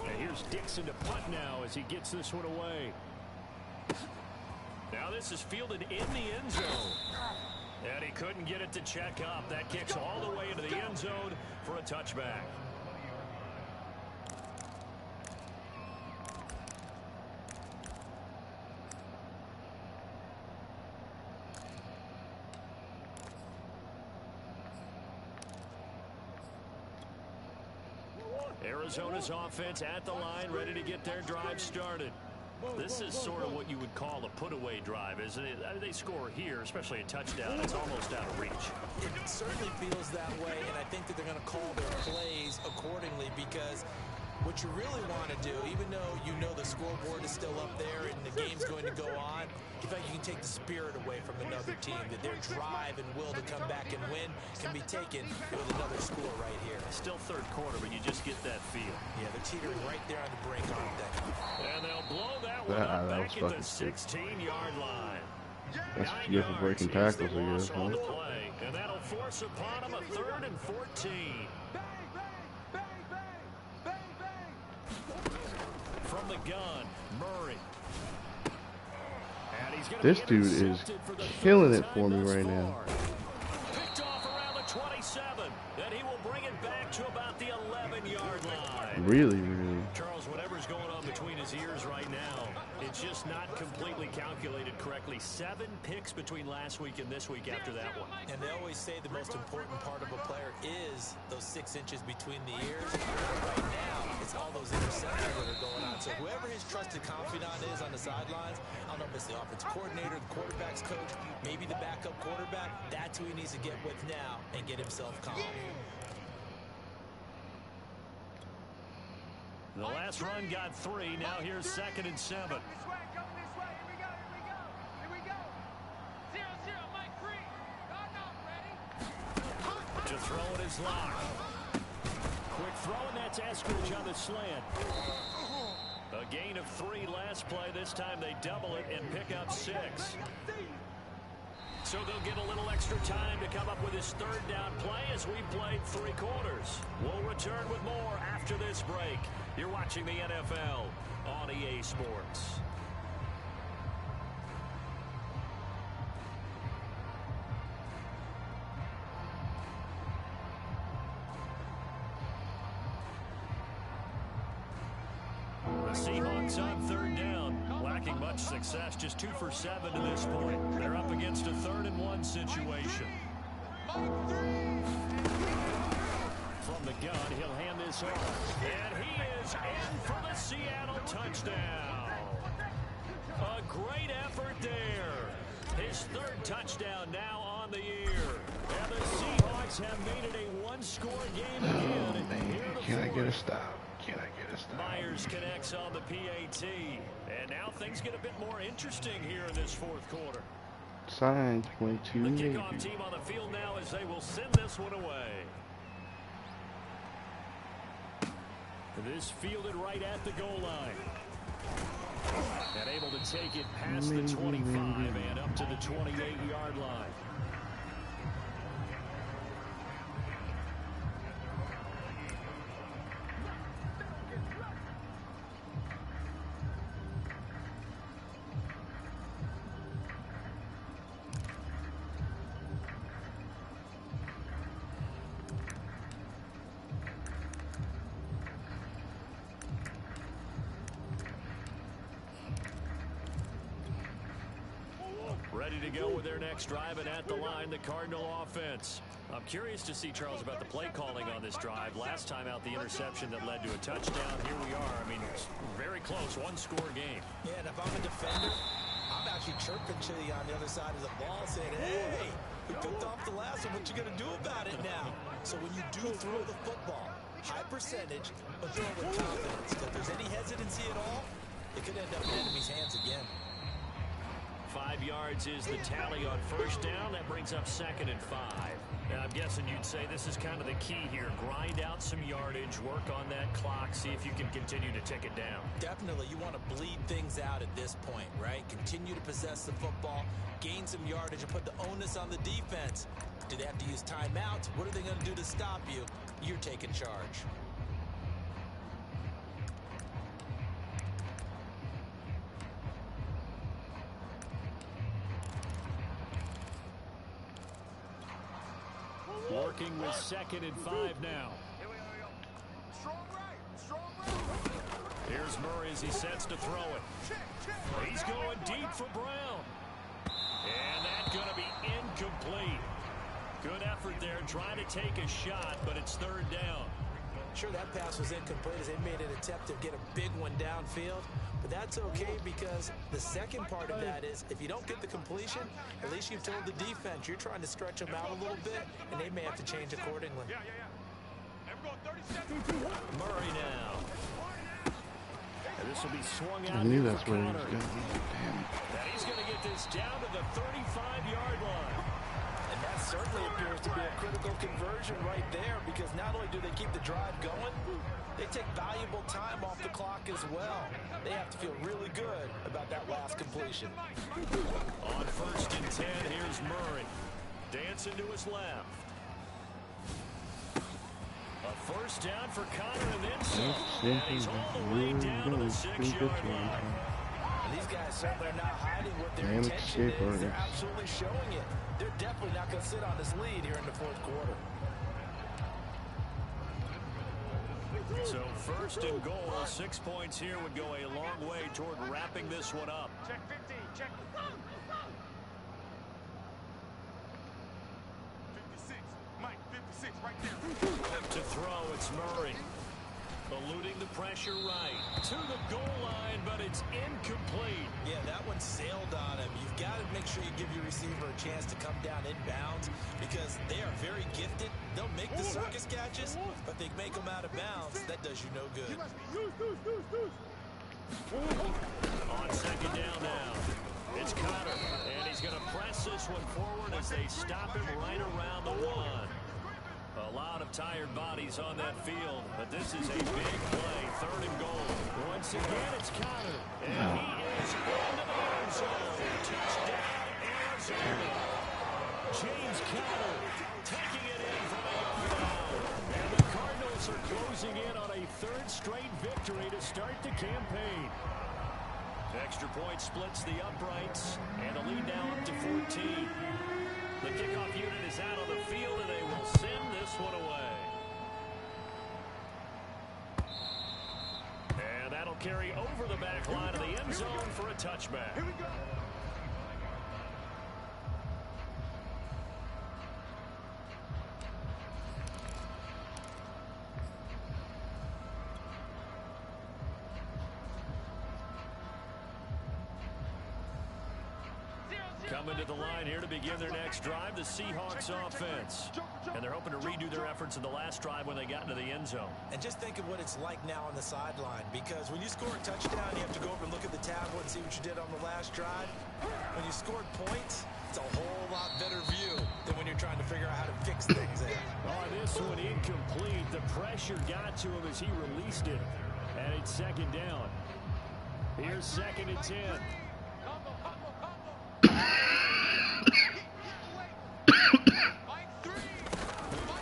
And here's Dixon to punt now as he gets this one away. Now this is fielded in the end zone. And he couldn't get it to check up. That kicks all the way into the end zone for a touchback. Arizona's offense at the line, ready to get their drive started. This is sort of what you would call a put-away drive, isn't it? I mean, they score here, especially a touchdown. It's almost out of reach. It certainly feels that way, and I think that they're going to call their plays accordingly because what you really want to do, even though you know the scoreboard is still up there and the game's going to go on, you feel like you can take the spirit away from another team, that their drive and will to come back and win can be taken with another score right here. Still 3rd quarter, but you just get that feel. Yeah, they're teetering right there on the brink, aren't they? And they'll blow that one up back at the 16-yard line. That's good for breaking tackles, I guess, On huh? the play, and that'll force upon them a 3rd and 14. From the gun, Murray. And he's gonna This be dude is intercepted for the killing 3rd it for time me thus right far. now. Picked off around the 27, and he will bring it back to about the 11-yard line. Really. Charles, whatever's going on between his ears right now, it's just not completely calculated correctly. 7 picks between last week and this week after that one. And they always say the most important part of a player is those 6 inches between the ears. Right now, it's all those interceptions that are going on. So whoever his trusted confidant is on the sidelines, I don't know if it's the offensive coordinator, the quarterback's coach, maybe the backup quarterback, that's who he needs to get with now and get himself calm. The last run got 3. Now here's 2nd and 7. This way, coming this way. Here we go, here we go. 0-0, Mike 3. Not ready. To throw it is locked. Quick throw, and that's Eskridge on the slant. A gain of 3 last play. This time they double it and pick up 6. So they'll get a little extra time to come up with his third down play as we played 3 quarters. We'll return with more after this break. You're watching the NFL on EA Sports. The Seahawks on third down. Lacking much success, just 2 for 7 to this point. They're up against a 3rd-and-1 situation. From the gun, he'll hand this off. And he is in for the Seattle touchdown. A great effort there. His 3rd touchdown now on the year. And the Seahawks have made it a 1-score game again. Oh, man. Can I get a stop? Can I get a stop? Myers connects on the PAT. And now things get a bit more interesting here in this 4th quarter. Signed 22. The kickoff team on the field now as they will send this one away. This fielded right at the goal line. And able to take it past the 25 and up to the 28-yard line. Ready to go with their next drive, and at the line, the Cardinal offense. I'm curious to see, Charles, about the play calling on this drive. Last time out, the interception that led to a touchdown. Here we are. I mean, it's very close, 1-score game. Yeah, and if I'm a defender, I'm actually chirping to you on the other side of the ball saying, hey, we picked off the last one. What you going to do about it now? So when you do throw the football, high percentage, but throw with confidence. If there's any hesitancy at all, it could end up in enemy's hands again. 5 yards is the tally on first down. That brings up 2nd and 5. Now, I'm guessing you'd say this is kind of the key here. Grind out some yardage, work on that clock, see if you can continue to tick it down. Definitely. You want to bleed things out at this point, right? Continue to possess the football, gain some yardage, and put the onus on the defense. Do they have to use timeouts? What are they going to do to stop you? You're taking charge. Working with 2nd and 5 now. Here's Murray as he sets to throw it. He's going deep for Brown. And that's going to be incomplete. Good effort there, trying to take a shot, but it's 3rd down. Sure, that pass was incomplete as they made an attempt to get a big one downfield. But that's okay because the second part of that is if you don't get the completion, at least you've told the defense you're trying to stretch them out a little bit, and they may have to change accordingly. Murray now. And this will be swung out. I knew that's where he was going. Damn. And he's going to get this down to the 35-yard line. And that certainly appears to be a critical conversion right there because not only do they keep the drive going, they take valuable time off the clock as well. They have to feel really good about that last completion. On 1st and 10, here's Murray. Dancing to his left. A 1st down for Connor and then some. And he's all the way down to the 6-yard line. And these guys certainly are not hiding what their intention is. They're absolutely showing it. They're definitely not going to sit on this lead here in the 4th quarter. So 1st and goal, 6 points here would go a long way toward wrapping this one up. Check 15, check. 56, Mike, 56, right there. To throw, it's Murray. Eluding the pressure right. To the goal line, but it's incomplete. Yeah, that one sailed on him. You've got to make sure you give your receiver a chance to come down inbounds because they are very gifted. They'll make the circus catches, but they make them out of bounds. That does you no good. On 2nd down now, it's Connor, and he's going to press this one forward as they stop him right around the 1. A lot of tired bodies on that field, but this is a big play. 3rd and goal. Once again, it's Connor, and he is into the end zone. Touchdown, Arizona. James Conner taking it in from a yard out. And the Cardinals are closing in on a third straight victory to start the campaign. Extra point splits the uprights, and the lead now up to 14. The kickoff unit is out on the field, and they will send this one away. And that'll carry over the back line of the end zone for a touchback. Here we go. Coming to the line here to begin their next drive, the Seahawks offense. And they're hoping to redo their efforts in the last drive when they got into the end zone. And just think of what it's like now on the sideline, because when you score a touchdown, you have to go over and look at the tablet and see what you did on the last drive. When you scored points, it's a whole lot better view than when you're trying to figure out how to fix things there. Oh, this one incomplete. The pressure got to him as he released it. And it's second down. Here's 2nd and 10.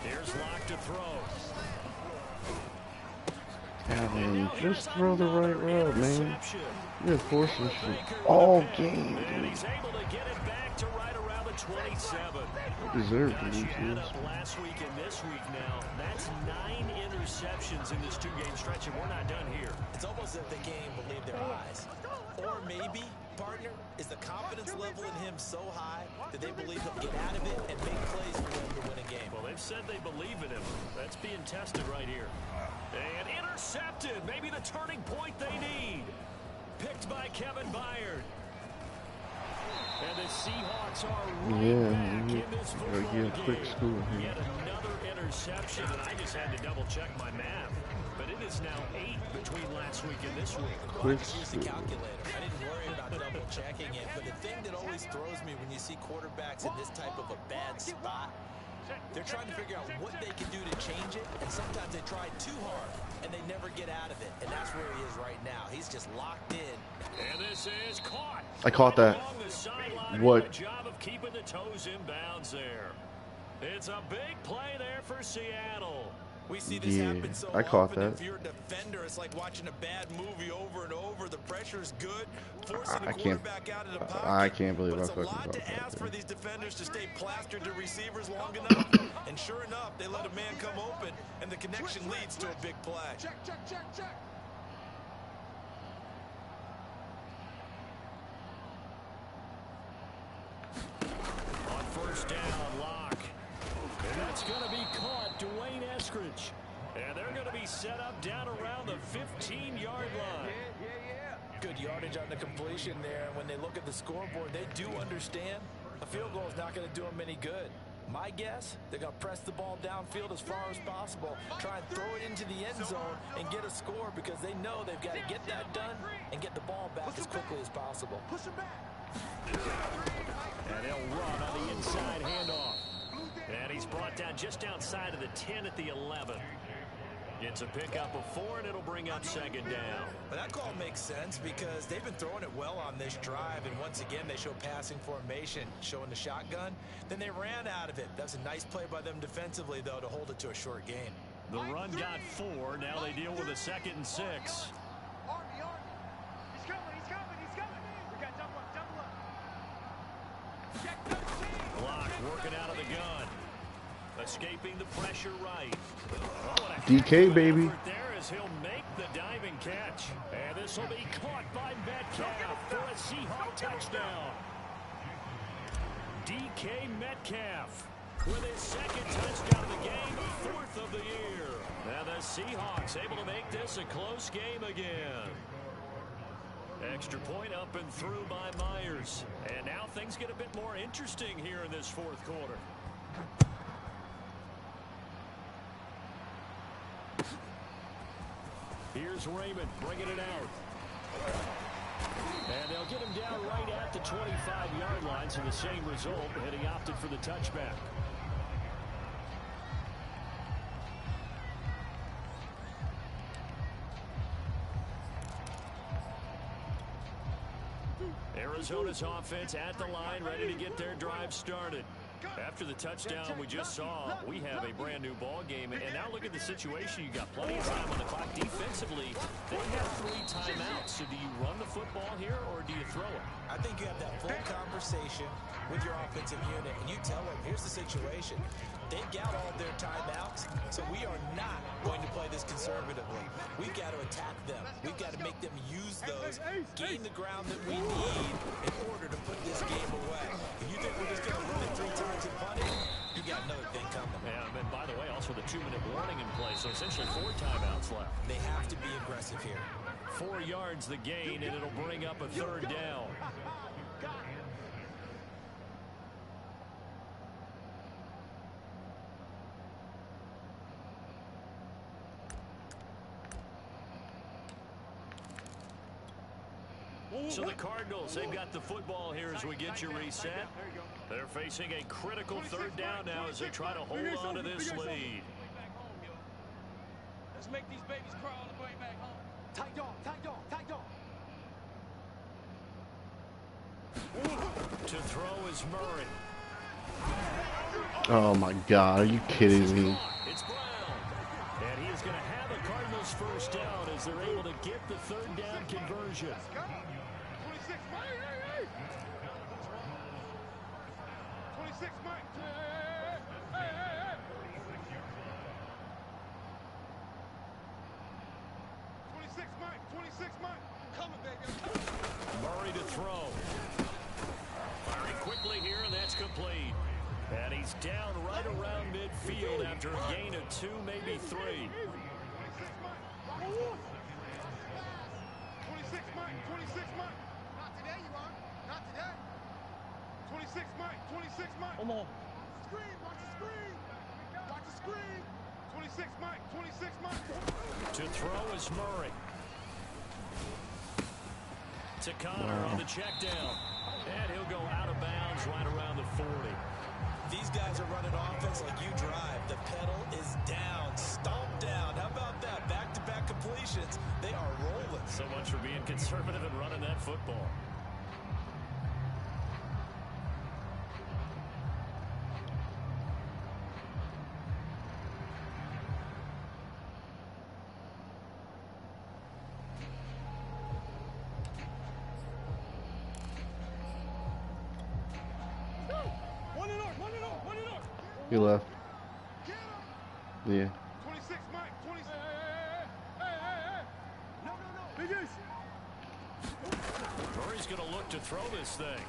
Here's Lock to throw. Calvin, just throw the right route, man. You're forcing shit all game, And dude. he's able to get it back to right around the 27. You deserve to Gosh, lose add this. up last week and this week now. That's 9 interceptions in this 2-game stretch, and we're not done here. It's almost as if the game believed their eyes. Or maybe, partner, is the confidence level in him so high that they believe he'll get out of it and make plays for them to win a game. Well, they've said they believe in him. That's being tested right here. And intercepted. Maybe the turning point they need. Picked by Kevin Byard. And the Seahawks are right back in this football get a quick game. score here. Yet another interception, and I just had to double-check my math. But it is now 8 between last week and this week. Quick Use the calculator. I didn't worry about double-checking it, but the thing that always throws me when you see quarterbacks in this type of a bad spot, they're trying to figure out what they can do to change it, and sometimes they try too hard, and they never get out of it. And that's where he is right now. He's just locked in. And this is caught. I caught that. Along the sideline. What? Good job of keeping the toes in bounds there. It's a big play there for Seattle. We see this Yeah, happen so I caught often. that. If you're a defender, it's like watching a bad movie over and over. The pressure's good, forcing the I can't- quarterback out of the pocket. I can't believe but I it's a fucking lot caught to that, ask dude. for these defenders to stay plastered to receivers long enough. And sure enough, they let a man come open, and the connection leads to a big play. Check, check, check, check. On first down, Lock. And that's going to be caught, Dwayne Eskridge. And they're going to be set up down around the 15-yard line. Good yardage on the completion there. And when they look at the scoreboard, they do understand a field goal is not going to do them any good. My guess, they're going to press the ball downfield as far as possible, try and throw it into the end zone and get a score, because they know they've got to get that done and get the ball back as quickly as possible. Push him back. And they'll run on the inside handoff. And he's brought down just outside of the 10 at the 11. It's a pickup of 4, and it'll bring up second down. But that call makes sense because they've been throwing it well on this drive, and once again they show passing formation, showing the shotgun. Then they ran out of it. That's a nice play by them defensively, though, to hold it to a short gain. The run got 4. Now they deal with a 2nd and 6. Army. He's coming. We got double up. Check 13. Block working out of the gun. Escaping the pressure right. Oh, and a DK, heck of an baby. effort there as he'll make the diving catch. And this will be caught by Metcalf for a Seahawk touchdown. DK Metcalf with his 2nd touchdown of the game, 4th of the year. And the Seahawks able to make this a close game again. Extra point up and through by Myers. And now things get a bit more interesting here in this 4th quarter. Here's Raymond bringing it out. And they'll get him down right at the 25-yard line, so the same result, and he opted for the touchback. Arizona's offense at the line, ready to get their drive started. After the touchdown we just saw, we have a brand new ball game. And now look at the situation. You got plenty of time on the clock. Defensively, they have 3 timeouts. So do you run the football here or do you throw it? I think you have that full conversation with your offensive unit, and you tell them, here's the situation. They've got all their timeouts, so we are not going to play this conservatively. We've got to attack them. We've got to make them use those, gain the ground that we need in order to put this game away. If you think we're just going to run it 3 times and punt it, you got another thing coming. Yeah, and by the way, also the 2-minute warning in play, so essentially 4 timeouts left. They have to be aggressive here. 4 yards the gain, and it'll bring up a 3rd down. So the Cardinals, they've got the football here as we get you reset. They're facing a critical 3rd down now as they try to hold on to this lead. Let's make these babies crawl on the way back home. Tight dog, tight dog, tight dog. To throw is Murray. Oh my God, are you kidding me? It's Brown. And he is going to have a Cardinals 1st down as they're able to get the 3rd down conversion. 26, Mike. 26, Mike. Hey. 26, Mike. 26, Mike. Coming, baby. Murray to throw. Firing quickly here, and that's complete. And he's down right around midfield after a gain of 2, maybe 3. 26, Mike. 26, Mike. 26, Mike. Not today, you are. Not today. 26, Mike. 26, Mike. Come on. Screen. Watch the screen. Watch the screen. 26, Mike. 26, Mike. To throw is Murray. To Connor on the check down. And he'll go out of bounds right around the 40. These guys are running offense like you drive. The pedal is down, stomped down. How about that? Back-to-back completions. They are rolling. So much for being conservative and running that football. He left. Yeah. 26, Mike. 26. Hey. No. Big Ace. Murray's going to look to throw this thing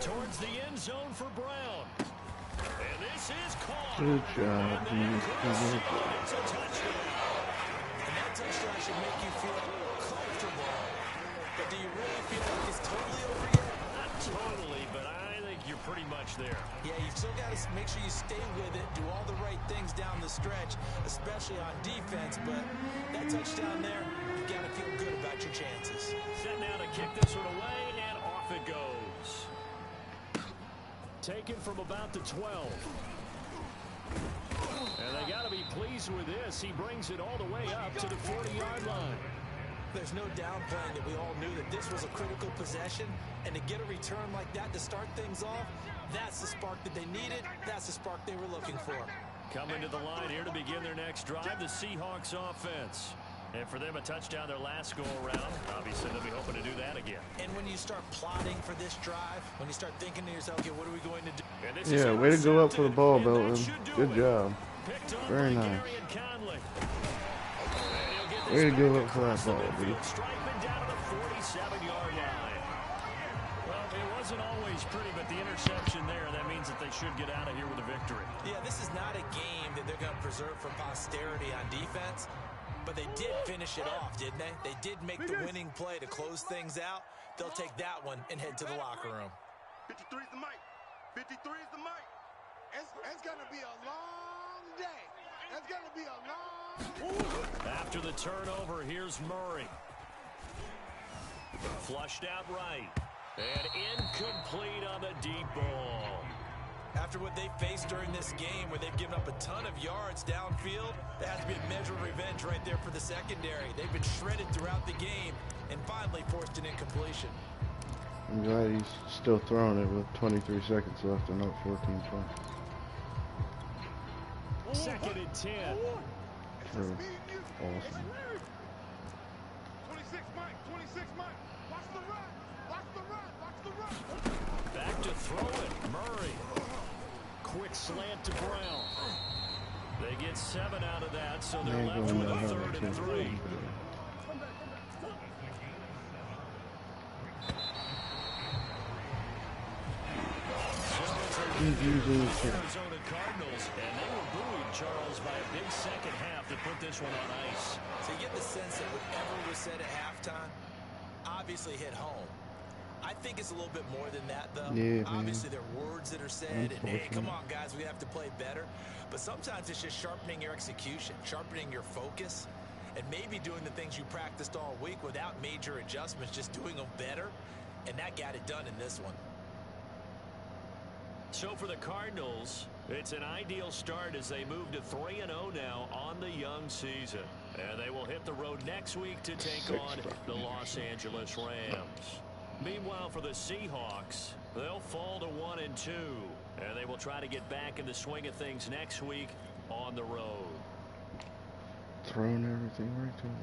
towards the end zone for Brown. And this is caught. Good job, It's a touchdown. And that touchdown should make you feel comfortable. But do you really feel like it's totally over yet? Not totally, but I think you're pretty much there. Yeah, you still got to make sure you stay with it, do all the right things down the stretch, especially on defense. But that touchdown there, you got to feel good about your chances. Set now to kick this one away, and off it goes. Taken from about the 12. And they got to be pleased with this. He brings it all the way up to the 40-yard line. There's no downplaying that we all knew that this was a critical possession, and to get a return like that to start things off, that's the spark that they needed. That's the spark they were looking for. Coming to the line here to begin their next drive, the Seahawks offense. And for them, a touchdown their last go-around. Obviously, they'll be hoping to do that again. And when you start plotting for this drive, when you start thinking to yourself, okay, what are we going to do? Yeah, way to go up for the ball, Belton. Good job. Very nice. Way to go up for that ball, dude. Striping down to the 47-yard line. Well, it wasn't always pretty, but the interception there, that means that they should get out of here with a victory. Yeah, this is not a game that they're going to preserve for posterity on defense, but they did finish it off, didn't they? They did make the winning play to close things out. They'll take that one and head to the locker room. 53 is the mic. 53 is the mic. It's going to be a long day. It's going to be a long day. After the turnover, here's Murray. Flushed out right. And incomplete on the deep ball. After what they faced during this game, where they've given up a ton of yards downfield, that has to be a measure of revenge right there for the secondary. They've been shredded throughout the game and finally forced an incompletion. I'm glad he's still throwing it with 23 seconds left and up 14 points. 2nd and 10. Really awesome. 26 Mike, 26 Mike. Watch the run. Watch the run. Watch the run. Back to throw it. Murray. Quick slant to Brown. They get 7 out of that, so they're left with a 3rd and 3. Arizona Cardinals, and they were buoyed, Charles, by a big second half to put this one on ice. So you get the sense that whatever was said at halftime obviously hit home. I think it's a little bit more than that, though. Yeah, obviously, there are words that are said, and hey, come on, guys, we have to play better. But sometimes it's just sharpening your execution, sharpening your focus, and maybe doing the things you practiced all week without major adjustments, just doing them better. And that got it done in this one. So for the Cardinals, it's an ideal start as they move to 3-0 now on the young season. And they will hit the road next week to take on the Los Angeles Rams. Meanwhile, for the Seahawks, they'll fall to 1-2. And they will try to get back in the swing of things next week on the road. Throwing everything right to him.